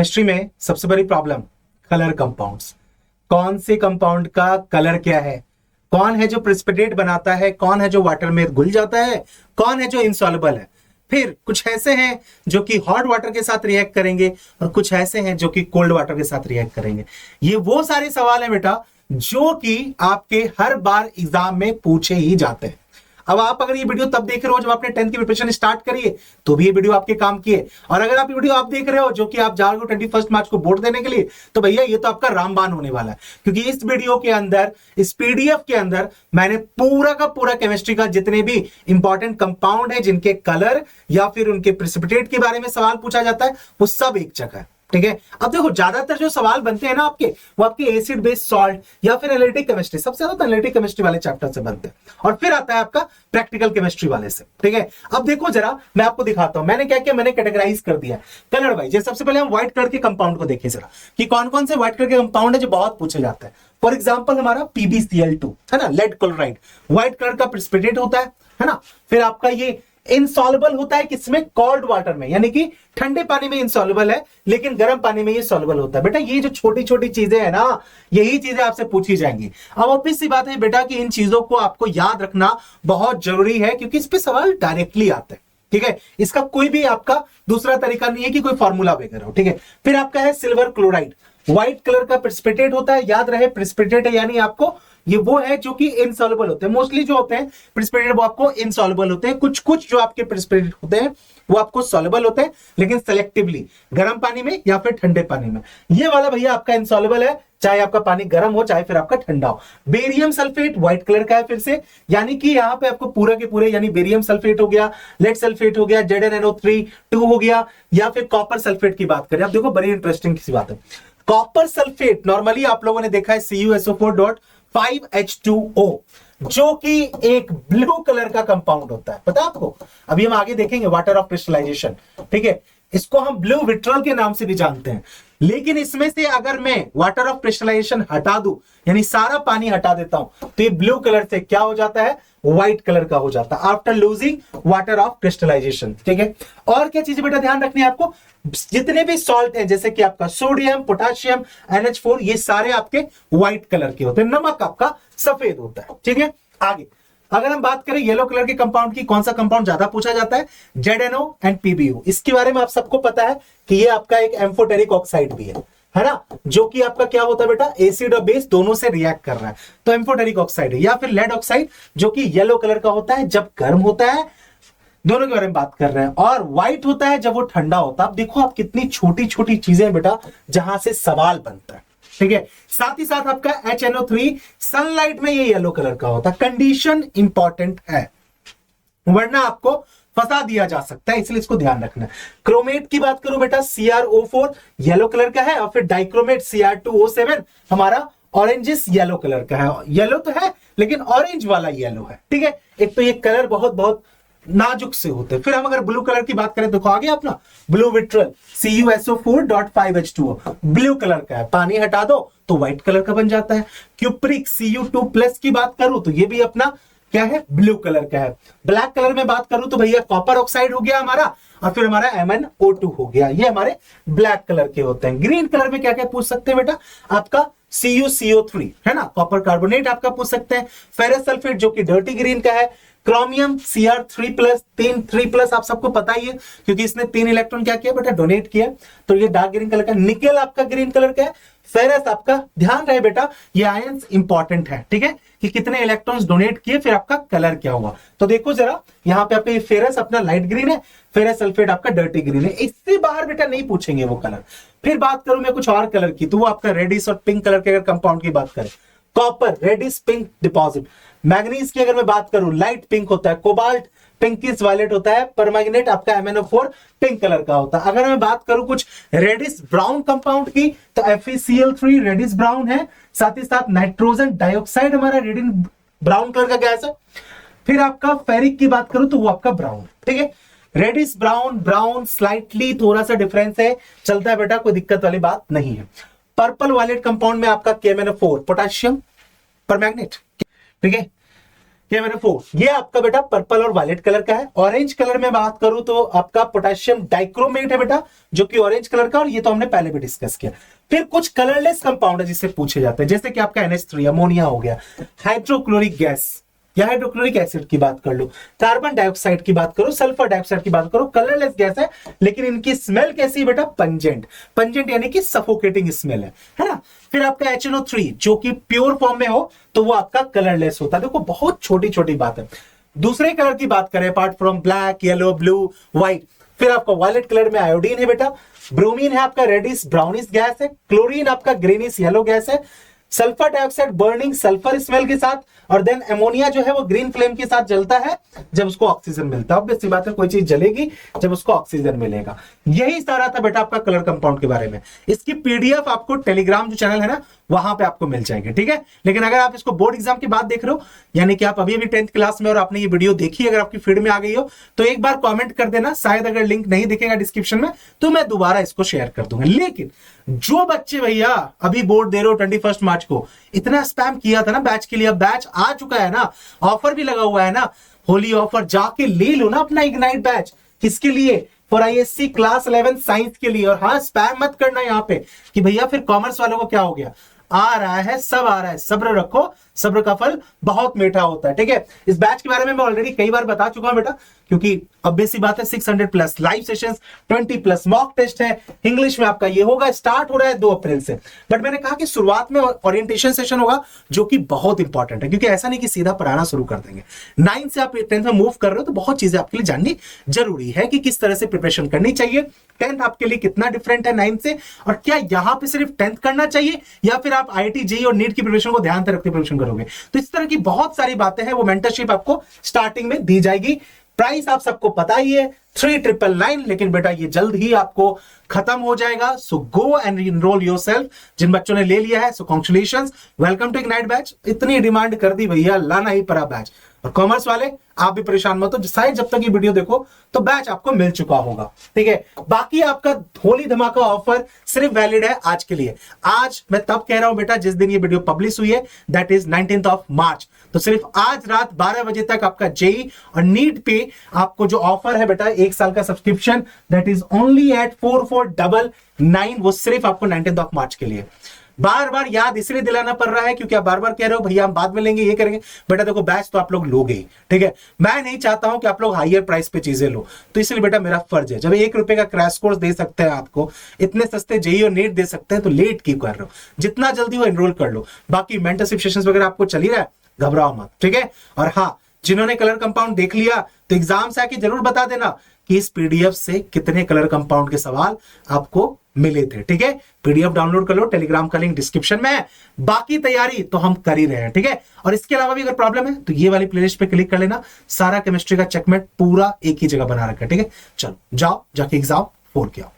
Chemistry में सबसे बड़ी प्रॉब्लम कलर कंपाउंड्स। कौन से कंपाउंड का कलर क्या है, कौन है जो प्रेसिपिटेट बनाता है, कौन है जो वाटर में घुल जाता है, कौन है जो इनसॉल्युबल है। फिर कुछ ऐसे हैं जो कि हॉट वाटर के साथ रिएक्ट करेंगे और कुछ ऐसे हैं जो कि कोल्ड वाटर के साथ रिएक्ट करेंगे। ये वो सारे सवाल हैं बेटा जो कि आपके हर बार एग्जाम में पूछे ही जाते हैं। अब आप अगर ये वीडियो तब देख रहे हो जब आपने 10th की प्रिपरेशन स्टार्ट करी है तो भी ये वीडियो आपके काम की है, और अगर आप ये वीडियो आप देख रहे हो जो कि आप जा रहे हो 21 मार्च को बोर्ड देने के लिए, तो भैया ये तो आपका रामबाण होने वाला है, क्योंकि इस वीडियो के अंदर, इस पीडीएफ के अंदर मैंने पूरा का पूरा केमिस्ट्री का जितने भी इंपॉर्टेंट कंपाउंड है जिनके कलर या फिर उनके प्रेसिपिटेट के बारे में सवाल पूछा जाता है वो सब एक जगह है। ठीक है, अब देखो ज्यादातर जो सवाल बनते हैं ना आपके, वो आपके एसिड बेस सॉल्ट या फिर एनालिटिक केमिस्ट्री, सबसे ज्यादा एनालिटिक केमिस्ट्री वाले चैप्टर से बनते हैं, और फिर आता है आपका प्रैक्टिकल केमिस्ट्री वाले से। ठीक है, अब देखो जरा मैं आपको दिखाता हूं मैंने क्या किया, मैंने कैटेगराइज कर दिया कलर वाइज। सबसे पहले हम व्हाइट कलर के कंपाउंड को देखें जरा कि कौन कौन से व्हाइट कलर के कंपाउंड है जो बहुत पूछे जाते हैं। फॉर एग्जाम्पल हमारा PbCl2 है ना, लेड क्लोराइड, व्हाइट कलर का प्रेसिपिटेट होता है ना। फिर आपका ये इनसॉल्युबल होता है किसमें, कोल्ड वाटर में, यानी कि ठंडे पानी में इनसॉल्युबल है लेकिन गर्म पानी में ये सॉल्युबल होता है। बेटा ये जो छोटी छोटी चीजें हैं ना, यही चीजें आपसे पूछी जाएंगी। अब ऑब्वियस सी बात है बेटा कि इन चीजों को आपको याद रखना बहुत जरूरी है, क्योंकि इस पे सवाल डायरेक्टली आते हैं। ठीक है, इसका कोई भी आपका दूसरा तरीका नहीं है कि कोई फॉर्मूला वगैरह हो। ठीक है, फिर आपका है सिल्वर क्लोराइड, व्हाइट कलर का प्रेसिपिटेट होता है, याद रहे प्रेसिपिटेट है यानी आपको ये वो है जो कि इनसॉल्युबल होते हैं। मोस्टली जो होते हैं प्रेसिपिटेट वो आपको इनसॉल्युबल होते हैं, कुछ कुछ जो आपके प्रेसिपिटेट होते हैं वो आपको सॉल्युबल होते हैं, लेकिन सेलेक्टिवली गर्म पानी में या फिर ठंडे पानी में। ये वाला भैया आपका इनसॉल्युबल है, चाहे आपका पानी गर्म हो चाहे फिर आपका ठंडा हो। बेरियम सल्फेट व्हाइट कलर का है फिर से, यानी कि यहां पे आपको पूरा के पूरे, यानी बेरियम सल्फेट हो गया, लेड सल्फेट हो गया, ZnNO3 हो गया, या फिर कॉपर सल्फेट की बात करें। अब देखो बड़ी इंटरेस्टिंग सी बात है, कॉपर सल्फेट नॉर्मली आप लोगों ने देखा है CuSO4.5H2O, जो कि एक ब्लू कलर का कंपाउंड होता है, पता है आपको। अभी हम आगे देखेंगे वाटर ऑफ क्रिस्टलाइजेशन। ठीक है, इसको हम ब्लू विट्रल के नाम से भी जानते हैं, लेकिन इसमें से अगर मैं वाटर ऑफ क्रिस्टलाइजेशन हटा दूं, यानी सारा पानी हटा देता हूं, तो ये ब्लू कलर से क्या हो जाता है, व्हाइट कलर का हो जाता है after losing water of crystallization. ठीक है, और क्या चीजें बेटा ध्यान रखनी है आपको, जितने भी सॉल्ट हैं जैसे कि आपका सोडियम, पोटाशियम, NH4, ये सारे आपके व्हाइट कलर के होते हैं, नमक आपका सफेद होता है। ठीक है, आगे अगर हम बात करें येलो कलर के कंपाउंड की, कौन सा कंपाउंड ज्यादा पूछा जाता है, ZnO एंड PbO। इसके बारे में आप सबको पता है कि ये आपका एक एम्फोटेरिक ऑक्साइड भी है ना, जो कि आपका क्या होता है बेटा, एसिड और बेस दोनों से रिएक्ट कर रहा है, तो एम्फोटेरिक ऑक्साइड है। या फिर लेड ऑक्साइड जो कि येलो कलर का होता है जब गर्म होता है, दोनों के बारे में बात कर रहे हैं, और व्हाइट होता है जब वो ठंडा होता है। अब देखो आप कितनी छोटी छोटी चीजें बेटा जहां से सवाल बनता है। ठीक है, साथ ही साथ आपका HNO3 सनलाइट में ये येलो कलर का होता है, कंडीशन इंपॉर्टेंट है वरना आपको फंसा दिया जा सकता है, इसलिए इसको ध्यान रखना है। क्रोमेट की बात करूं बेटा, CrO4 येलो कलर का है, और फिर डाइक्रोमेट Cr2O7 हमारा ऑरेंजिस येलो कलर का है। येलो तो है लेकिन ऑरेंज वाला येलो है। ठीक है, एक तो ये कलर बहुत बहुत नाजुक से होते हैं। फिर हम अगर ब्लू कलर की बात करें तो आगे अपना blue vitriol CuSO4.5H2O blue colour का है, पानी हटा दो तो व्हाइट कलर का बन जाता है। क्यूप्रिक Cu2+ की बात करूं तो ये भी अपना क्या है, ब्लू कलर का है। ब्लैक कलर में बात करूं तो भैया कॉपर ऑक्साइड हो गया हमारा, और फिर हमारा MnO2 हो गया, ये हमारे ब्लैक कलर के होते हैं। ग्रीन कलर में क्या क्या पूछ सकते हैं बेटा, आपका CuCO3 है ना, कॉपर कार्बोनेट आपका पूछ सकते हैं। फेरस सल्फेट जो कि डर्टी ग्रीन का है। क्रोमियम Cr3+, 3+ आप सबको पता ही है क्योंकि इसने 3 इलेक्ट्रॉन क्या किया बेटा, डोनेट किया, तो ये डार्क ग्रीन कलर का। निकेल आपका ग्रीन कलर का है। फेरस आपका ध्यान रहे बेटा ये आयंस इंपॉर्टेंट है। ठीक है, कि कितने इलेक्ट्रॉन्स डोनेट किए फिर आपका कलर क्या हुआ। तो देखो जरा यहाँ पे आपका ये फेरस अपना लाइट ग्रीन है, फेरस सल्फेट आपका डर्टी ग्रीन है, इससे बाहर बेटा नहीं पूछेंगे वो कलर। फिर बात करूं मैं कुछ और कलर की, तो वो आपका रेडिश और पिंक कलर के अगर कंपाउंड की बात करें, copper reddish pink deposit. Manganese की अगर मैं बात करूं लाइट पिंक होता है, कोबाल्ट पिंकिश वायलेट होता है, परमैंगनेट आपका MnO4 पिंक कलर का होता है। अगर मैं बात करूं कुछ रेडिश ब्राउन कंपाउंड की तो FeCl3 रेडिश ब्राउन है, साथ ही साथ नाइट्रोजन डाइऑक्साइड हमारा रेडिश ब्राउन कलर का गैस है। फिर आपका फेरिक की बात करूं तो वो आपका ब्राउन। ठीक है, रेडिश ब्राउन, ब्राउन स्लाइटली थोड़ा सा डिफरेंस है, चलता है बेटा, कोई दिक्कत वाली बात नहीं है। पर्पल वायलेट कंपाउंड में आपका KMnO4 पोटेशियम परमैंगनेट। ठीक है, KMnO4 ये आपका बेटा पर्पल और वायलेट कलर का है। ऑरेंज कलर में बात करूं तो आपका पोटेशियम डाइक्रोमेट है बेटा, जो कि ऑरेंज कलर का, और ये तो हमने पहले भी डिस्कस किया। फिर कुछ कलरलेस कंपाउंड है जिससे पूछे जाते हैं, जैसे कि आपका NH3 अमोनिया हो गया, हाइड्रोक्लोरिक गैस या हाइड्रोक्लोरिक एसिड की बात कर लो, कार्बन डाइऑक्साइड की बात करो, सल्फर डाइऑक्साइड की बात करो, कलरलेस गैस है, लेकिन इनकी स्मेल कैसी है बेटा? पंजेंट। पंजेंट यानी कि सफोकेटिंग स्मेल है ना। फिर आपका HNO3 जो कि प्योर फॉर्म में हो तो वो आपका कलरलेस होता है। देखो बहुत छोटी छोटी बात है। दूसरे कलर की बात करें, apart from black, yellow, blue, white, फिर आपका वायलेट कलर में आयोडीन है बेटा, ब्रोमीन है आपका रेडिश ब्राउनिश गैस है, क्लोरीन आपका ग्रीनिश येलो गैस है, sulphur dioxide burning sulphur smell के साथ, और देन अमोनिया जो है वो ग्रीन फ्लेम के साथ जलता है जब उसको ऑक्सीजन मिलता है। ऑब्वियस सी बात है, कोई चीज जलेगी जब उसको ऑक्सीजन मिलेगा। यही सारा था बेटा आपका कलर कंपाउंड के बारे में। इसकी PDF आपको टेलीग्राम जो चैनल है ना वहां पे आपको मिल जाएगी, ठीक है। लेकिन अगर आप इसको बोर्ड एग्जाम की बात देख रहे हो, यानी कि आप अभी अभी 10th क्लास में और आपने ये वीडियो देखी, अगर आपकी फीड में आ गई हो तो एक बार कमेंट कर देना। शायद अगर लिंक नहीं दिखेगा डिस्क्रिप्शन में तो मैं दोबारा इसको शेयर कर दूंगा। लेकिन जो बच्चे भैया अभी बोर्ड दे रहे हो 21 मार्च को, इतना स्पैम किया था ना बैच के लिए, अब बैच आ चुका है ना, ऑफर भी लगा हुआ है ना, होली ऑफर, जाके ले लो ना अपना इग्नाइट बैच। किसके लिए? फॉर ISC क्लास 11 साइंस के लिए। और हाँ, स्पैम मत करना यहाँ पे कि भैया फिर कॉमर्स वालों को क्या हो गया। आ रहा है, सब आ रहा है, सब्र रखो, सब्र का फल बहुत मीठा होता है, ठीक है। इस बैच के बारे में मैं ऑलरेडी कई बार बता चुका हूं बेटा, क्योंकि अब बेसी बात है 600+ लाइव सेशंस, 20+ मॉक टेस्ट है। इंग्लिश में आपका ये होगा, स्टार्ट हो रहा है 2 अप्रैल से। बट मैंने कहा कि शुरुआत में ओरिएंटेशन सेशन होगा, जो कि बहुत इंपॉर्टेंट है, क्योंकि ऐसा नहीं कि सीधा पढ़ाना शुरू कर देंगे। 9 से आप 10th में मूव कर रहे हो तो बहुत चीजें आपके लिए जाननी जरूरी है कि किस तरह से प्रिपरेशन करनी चाहिए। 10th आपके लिए कितना डिफरेंट है 9 से, और क्या यहां पे सिर्फ 10th करना चाहिए या फिर आप IIT JEE और नीट की प्रिपरेशन को ध्यान से रखते प्रिपरेशन करोगे। तो इस तरह की बहुत सारी बातें हैं, वो मेंटरशिप आपको स्टार्टिंग में दी जाएगी। प्राइस आप सबको पता ही है 3999, लेकिन बेटा ये जल्द ही आपको खत्म हो जाएगा। So go and enroll yourself. जिन बच्चों ने ले लिया है so congratulations, welcome to ignite batch. इतनी डिमांड कर दी भैया, लाना ही पड़ा बैच। और कॉमर्स वाले आप भी परेशान मत हो, शायद जब तक ये वीडियो देखो तो बैच आपको मिल चुका होगा, ठीक है। बाकी आपका होली धमाका ऑफर सिर्फ वैलिड है आज के लिए। आज मैं तब कह रहा हूं बेटा जिस दिन ये वीडियो पब्लिश हुई है, दैट इज 19th मार्च। तो सिर्फ आज रात 12 बजे तक आपका JEE और नीट पे आपको जो ऑफर है बेटा 1 साल का subscription, that is only at 4499, वो सिर्फ आपको 19th मार्च के लिए। बार बार याद इसलिए दिलाना पड़ रहा है क्योंकि आप बार बार कह रहे हो भैया हम बाद में लेंगे, ये करेंगे। बेटा देखो बैच तो आप लोग लोगे ही, ठीक है। मैं नहीं चाहता हूं कि आप लोग हाईयर प्राइस पे चीजें लो, तो इसलिए बेटा मेरा फर्ज है, जब 1 रुपए का क्रैश कोर्स दे सकते हैं आपको, इतने सस्ते JEE और नीट दे सकते हैं, तो लेट क्यों कर रहे हो? जितना जल्दी हो एनरोल कर लो। बाकी मेंटरशिप सेशंस वगैरह आपको चल ही रहा है, घबराओ मत, ठीक है। और हाँ, जिन्होंने कलर कंपाउंड देख लिया तो एग्जाम से आके जरूर बता देना कि इस PDF से कितने कलर कंपाउंड के सवाल आपको मिले थे, ठीक है। PDF डाउनलोड कर लो, टेलीग्राम का लिंक डिस्क्रिप्शन में है। बाकी तैयारी तो हम कर ही रहे हैं, ठीक है। और इसके अलावा भी अगर प्रॉब्लम है तो ये वाली प्लेलिस्ट पे क्लिक कर लेना, सारा केमिस्ट्री का चेकमेट पूरा एक ही जगह बना रखा है, ठीक है। चलो जाओ, जाके एग्जाम 4 के आओ।